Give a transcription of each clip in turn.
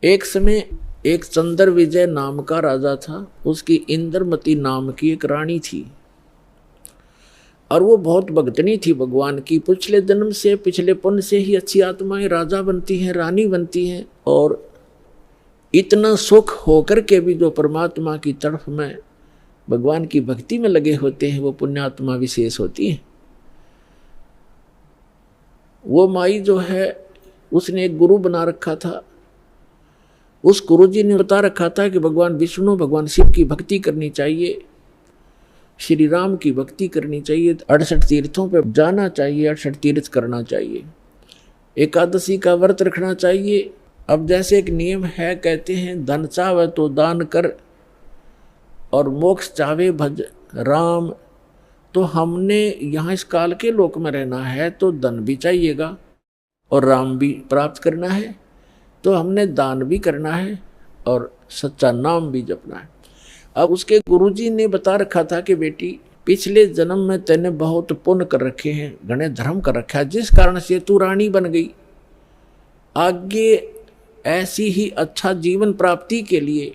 एक समय एक चंद्र विजय नाम का राजा था, उसकी इंद्रमती नाम की एक रानी थी और वो बहुत भगतनी थी भगवान की। पिछले जन्म से, पिछले पुण्य से ही अच्छी आत्माएं राजा बनती हैं, रानी बनती हैं, और इतना सुख होकर के भी जो परमात्मा की तरफ में भगवान की भक्ति में लगे होते हैं वो पुण्यात्मा विशेष होती हैं। वो माई जो है उसने एक गुरु बना रखा था। उस गुरु जी ने बता रखा था कि भगवान विष्णु, भगवान शिव की भक्ति करनी चाहिए, श्री राम की भक्ति करनी चाहिए, 68 तीर्थों पे जाना चाहिए, 68 तीर्थ करना चाहिए, एकादशी का व्रत रखना चाहिए। अब जैसे एक नियम है, कहते हैं धन चाहे तो दान कर और मोक्ष चाहे भज राम। तो हमने यहाँ इस काल के लोक में रहना है तो धन भी चाहिएगा और राम भी प्राप्त करना है, तो हमने दान भी करना है और सच्चा नाम भी जपना है। अब उसके गुरुजी ने बता रखा था कि बेटी, पिछले जन्म में तैने बहुत पुण्य कर रखे हैं, घने धर्म कर रखा है, जिस कारण से तू रानी बन गई। आगे ऐसी ही अच्छा जीवन प्राप्ति के लिए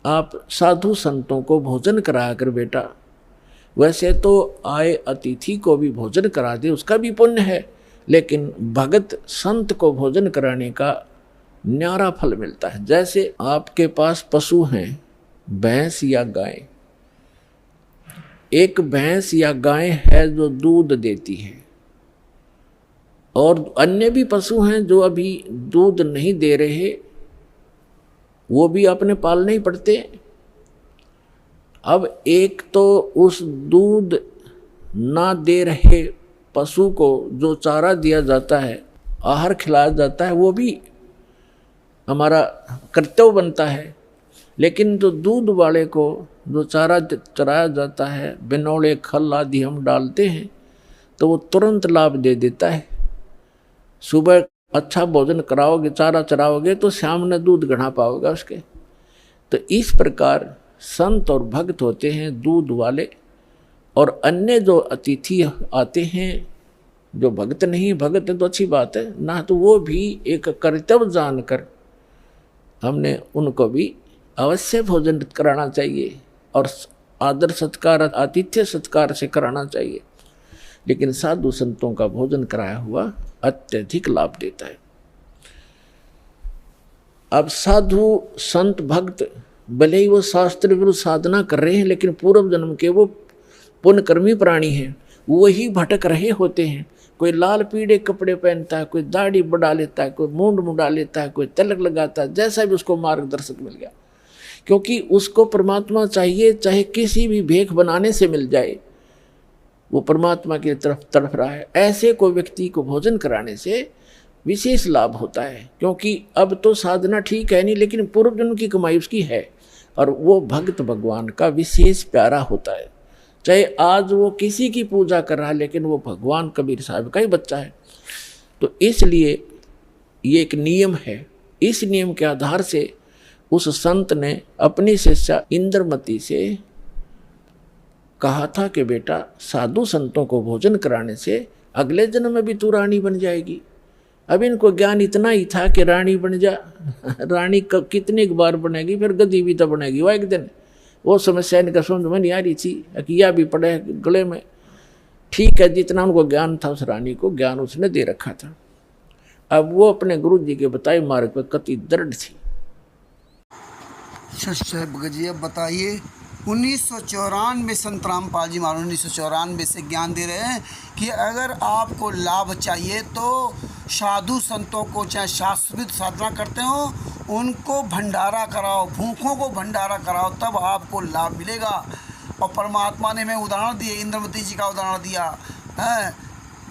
आप साधु संतों को भोजन कराया कर बेटा। वैसे तो आए अतिथि को भी भोजन करा दे, उसका भी पुण्य है, लेकिन भगत संत को भोजन कराने का न्यारा फल मिलता है। जैसे आपके पास पशु हैं, भैंस या गाय। एक भैंस या गाय है जो दूध देती है, और अन्य भी पशु हैं जो अभी दूध नहीं दे रहे, वो भी अपने पालने ही पड़ते। अब एक तो उस दूध ना दे रहे पशु को जो चारा दिया जाता है, आहार खिलाया जाता है, वो भी हमारा कर्तव्य बनता है। लेकिन जो दूध वाले को जो चारा चराया जाता है, बिनौले खल आदि हम डालते हैं, तो वो तुरंत लाभ दे देता है। सुबह अच्छा भोजन कराओगे, चारा चराओगे, तो शाम में दूध गढ़ा पाओगे उसके। तो इस प्रकार संत और भक्त होते हैं दूध वाले, और अन्य जो अतिथि आते हैं जो भक्त नहीं, भक्त है तो अच्छी बात है ना, तो वो भी एक कर्तव्य जानकर हमने उनको भी अवश्य भोजन कराना चाहिए और आदर सत्कार, आतिथ्य सत्कार से कराना चाहिए। लेकिन साधु संतों का भोजन कराया हुआ अत्यधिक लाभ देता है। अब साधु संत भक्त भले ही वो शास्त्र विरुद्ध साधना कर रहे हैं, लेकिन पूर्व जन्म के वो पुण्यकर्मी प्राणी हैं, वही भटक रहे होते हैं। कोई लाल पीले कपड़े पहनता है, कोई दाढ़ी बढ़ा लेता है, कोई मूंड मुंडा लेता है, कोई तिलक लगाता है, जैसा भी उसको मार्गदर्शक मिल गया, क्योंकि उसको परमात्मा चाहिए, चाहे किसी भी भेख बनाने से मिल जाए, वो परमात्मा की तरफ तड़प रहा है। ऐसे कोई व्यक्ति को भोजन कराने से विशेष लाभ होता है, क्योंकि अब तो साधना ठीक है नहीं, लेकिन पूर्व जन्म की कमाई उसकी है, और वो भक्त भगवान का विशेष प्यारा होता है। चाहे आज वो किसी की पूजा कर रहा है, लेकिन वो भगवान कबीर साहब का ही बच्चा है। तो इसलिए ये एक नियम है। इस नियम के आधार से उस संत ने अपनी शिष्या इंद्रमती से कहा था कि बेटा, साधु संतों को भोजन कराने से अगले जन्म में भी तू रानी बन जाएगी। अब इनको ज्ञान इतना ही था कि रानी बन जा, रानी कब कितनी बार बनेगी, फिर गद्दी भी तो बनेगी। वो एक दिन वो समस्या इनका समझ में नहीं आ रही थी, अकिया भी पड़े गले में। ठीक है, जितना उनको ज्ञान था उस रानी को ज्ञान उसने दे रखा था। अब वो अपने गुरु जी के बताए मार्ग पर कति दृढ़ थी। सच्चा भगत अब बताइए, 1994 संत रामपाल जी महाराज 1994 से ज्ञान दे रहे हैं कि अगर आपको लाभ चाहिए तो साधु संतों को, चाहे शास्त्रित साधना करते हो, उनको भंडारा कराओ, भूखों को भंडारा कराओ, तब आपको लाभ मिलेगा। और परमात्मा ने मैं उदाहरण दिए, इंद्रमती जी का उदाहरण दिया है,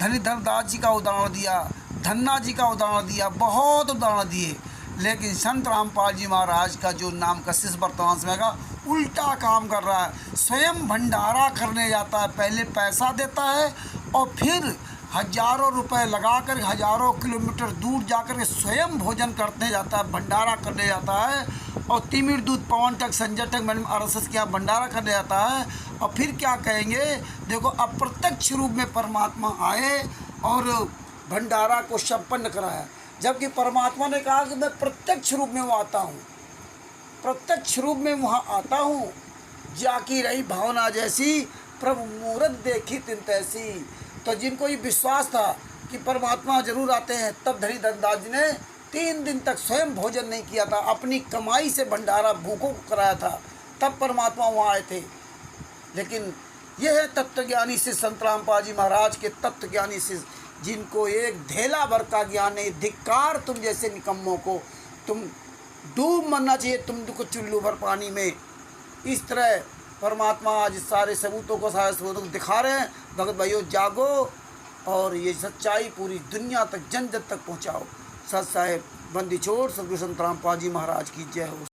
धनीधरदास जी का उदाहरण दिया, धन्ना जी का उदाहरण दिया, बहुत उदाहरण दिए। लेकिन संत रामपाल जी महाराज का जो नाम कशिश वर्तमान समय का उल्टा काम कर रहा है। स्वयं भंडारा करने जाता है, पहले पैसा देता है और फिर हजारों रुपए लगाकर हजारों किलोमीटर दूर जाकर के स्वयं भोजन करने जाता है, भंडारा करने जाता है। और तिमिर दूध पवन तक संजय तक मैंने RSS किया, भंडारा करने जाता है। और फिर क्या कहेंगे, देखो अप्रत्यक्ष रूप में परमात्मा आए और भंडारा को संपन्न कराया। जबकि परमात्मा ने कहा कि मैं प्रत्यक्ष रूप में वहाँ आता हूँ, प्रत्यक्ष रूप में वहाँ आता हूँ। जाकी रही भावना जैसी, प्रभु मूरत देखी तिन तैसी। तो जिनको ये विश्वास था कि परमात्मा जरूर आते हैं, तब धनी धनदास जी ने 3 दिन तक स्वयं भोजन नहीं किया था, अपनी कमाई से भंडारा भूखों को कराया था, तब परमात्मा वहाँ आए थे। लेकिन यह है तत्वज्ञानी से संत रामपाल जी महाराज के तत्वज्ञानी से, जिनको एक धेला भर का ज्ञान है। धिक्कार तुम जैसे निकम्मों को, तुम डूब मरना चाहिए तुमको चुल्लू भर पानी में। इस तरह परमात्मा आज सारे सबूतों को, सारे सबूतों को दिखा रहे हैं। भगत भाइयों जागो और ये सच्चाई पूरी दुनिया तक, जन जन तक पहुँचाओ। सत साहेब बंदी छोड़ सतगुरु संत रामपाल जी महाराज की जय हो।